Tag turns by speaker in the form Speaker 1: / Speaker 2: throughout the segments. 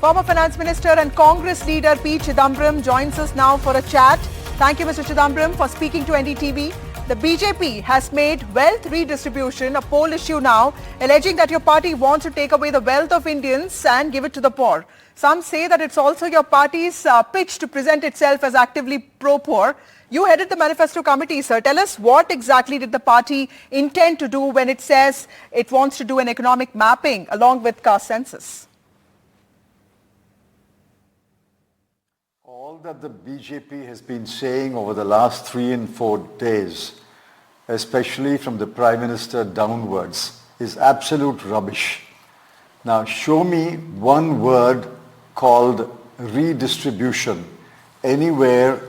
Speaker 1: Former Finance Minister and Congress leader P Chidambaram joins us now for a chat. Thank you, Mr. Chidambaram, for speaking to NDTV. The BJP has made wealth redistribution a poll issue now, alleging that your party wants to take away the wealth of Indians and give it to the poor. Some say that it's also your party's pitch to present itself as actively pro-poor. You headed the Manifesto committee, sir. Tell us, what exactly did the party intend to do when it says it wants to do an economic mapping along with caste census?
Speaker 2: All that the BJP has been saying over the last 3 and 4 days, especially from the Prime Minister downwards, is absolute rubbish. Now show me one word called redistribution anywhere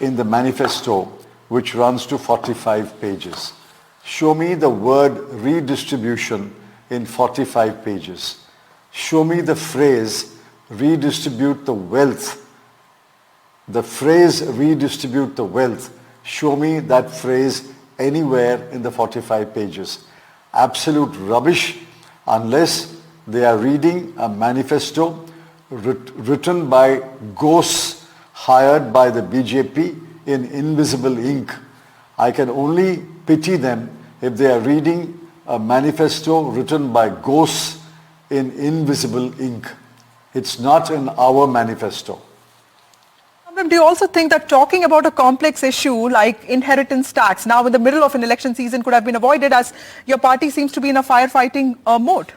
Speaker 2: in the manifesto, which runs to 45 pages. Show me the word redistribution in 45 pages. Show me the phrase redistribute the wealth. The phrase redistribute the wealth. Show me that phrase anywhere in the 45 pages. Absolute rubbish, unless they are reading a manifesto written by ghosts hired by the BJP in invisible ink. I can only pity them if they are reading a manifesto written by ghosts in invisible ink. It's not in our manifesto.
Speaker 1: Do you also think that talking about a complex issue like inheritance tax now in the middle of an election season could have been avoided, as your party seems to be in a firefighting mode?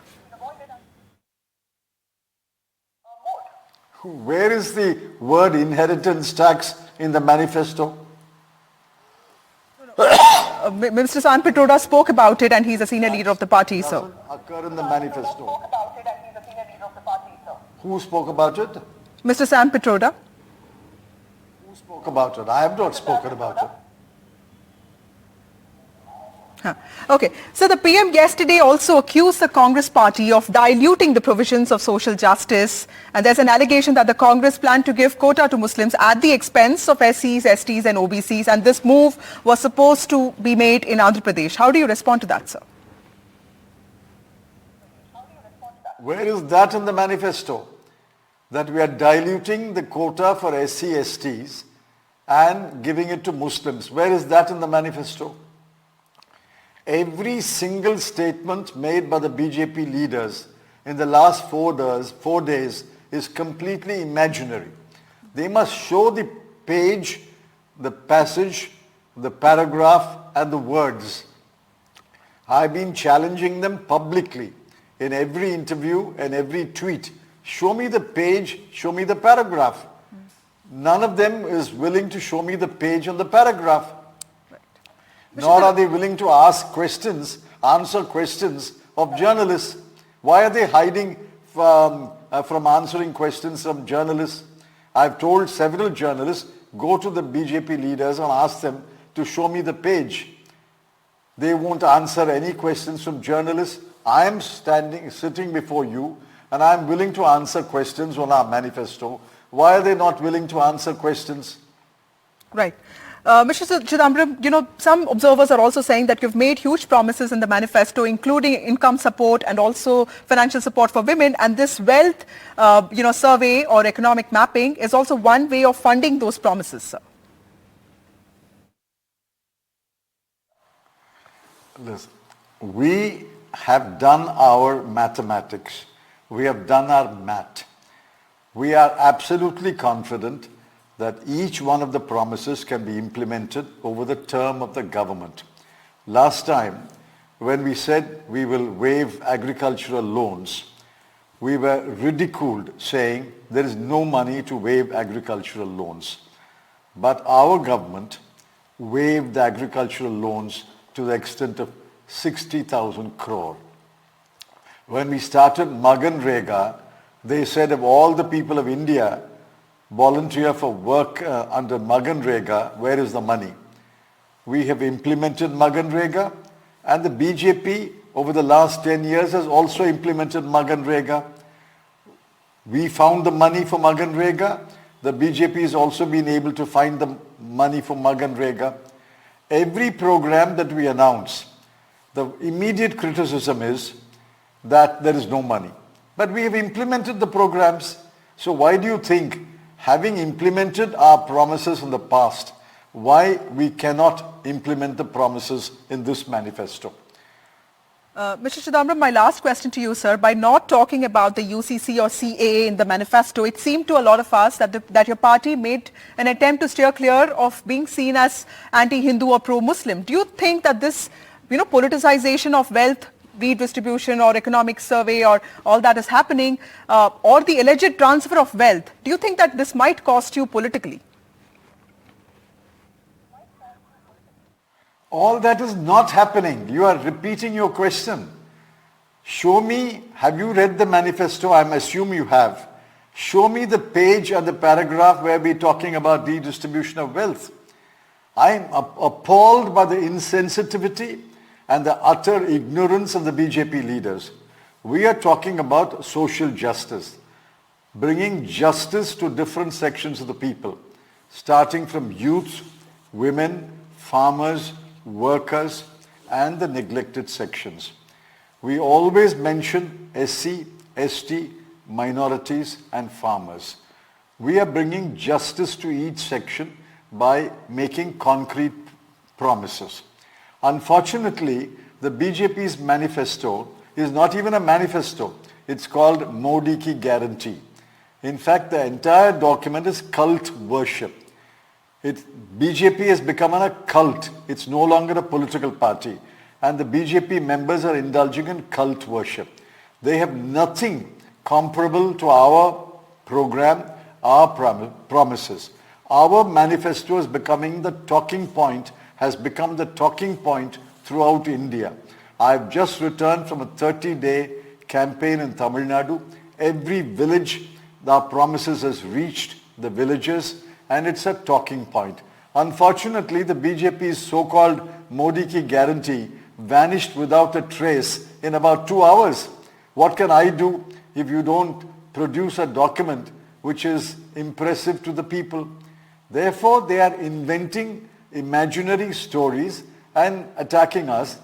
Speaker 2: Where is the word inheritance tax in the manifesto?
Speaker 1: Mr. Sam Pitroda spoke about it, and he's a senior leader of the party, sir.
Speaker 2: Doesn't occur in the manifesto. Who spoke about it?
Speaker 1: Mr. Sam Pitroda.
Speaker 2: Who spoke about it? I have not spoken about it.
Speaker 1: Okay. So the PM yesterday also accused the Congress party of diluting the provisions of social justice. And there's an allegation that the Congress planned to give quota to Muslims at the expense of SCs, STs and OBCs. And this move was supposed to be made in Andhra Pradesh. How do you respond to that, sir?
Speaker 2: Where is that in the manifesto? That we are diluting the quota for SC, STs and giving it to Muslims. Where is that in the manifesto? Every single statement made by the BJP leaders in the last 4 days is completely imaginary. They must show the page, the passage, the paragraph and the words. I've been challenging them publicly in every interview and every tweet. Show me the page, show me the paragraph. None of them is willing to show me the page and the paragraph. Nor are they willing to ask questions, answer questions of journalists. Why are they hiding from answering questions from journalists? I've told several journalists, go to the BJP leaders and ask them to show me the page. They won't answer any questions from journalists. I am sitting before you, and I am willing to answer questions on our manifesto. Why are they not willing to answer questions?
Speaker 1: Right. Mr. Chidambaram, some observers are also saying that you've made huge promises in the manifesto, including income support and also financial support for women. And this wealth, survey or economic mapping is also one way of funding those promises, sir.
Speaker 2: Listen, we have done our mathematics. We have done our math. We are absolutely confident that each one of the promises can be implemented over the term of the government. Last time, when we said we will waive agricultural loans, we were ridiculed saying there is no money to waive agricultural loans. But our government waived the agricultural loans to the extent of 60,000 crore. When we started Maganrega, they said of all the people of India volunteer for work under Maganrega, where is the money? We have implemented Maganrega, and the BJP over the last 10 years has also implemented Maganrega. We found the money for Maganrega. The BJP has also been able to find the money for Maganrega. Every program that we announce, the immediate criticism is that there is no money. But we have implemented the programs. So why do you think, having implemented our promises in the past, why we cannot implement the promises in this manifesto?
Speaker 1: Mr. Chidambaram, my last question to you, sir. By not talking about the UCC or CAA in the manifesto, it seemed to a lot of us that your party made an attempt to steer clear of being seen as anti-Hindu or pro-Muslim. Do you think that this, politicization of wealth redistribution or economic survey or all that is happening, or the alleged transfer of wealth, do you think that this might cost you politically?
Speaker 2: All that is not happening. You are repeating your question. Show me, have you read the manifesto? I assume you have. Show me the page and the paragraph where we're talking about redistribution of wealth. I'm appalled by the insensitivity and the utter ignorance of the BJP leaders. We are talking about social justice, bringing justice to different sections of the people, starting from youth, women, farmers, workers, and the neglected sections. We always mention SC, ST, minorities, and farmers. We are bringing justice to each section by making concrete promises. Unfortunately, the BJP's manifesto is not even a manifesto. It's called Modi Ki Guarantee. In fact, the entire document is cult worship. BJP has become a cult. It's no longer a political party. And the BJP members are indulging in cult worship. They have nothing comparable to our program, our promises. Our manifesto is becoming the talking point, has become the talking point throughout India. I've just returned from a 30-day campaign in Tamil Nadu. Every village, our promises has reached the villages, and it's a talking point. Unfortunately, the BJP's so-called Modi Ki Guarantee vanished without a trace in about 2 hours. What can I do if you don't produce a document which is impressive to the people? Therefore, they are inventing imaginary stories and attacking us.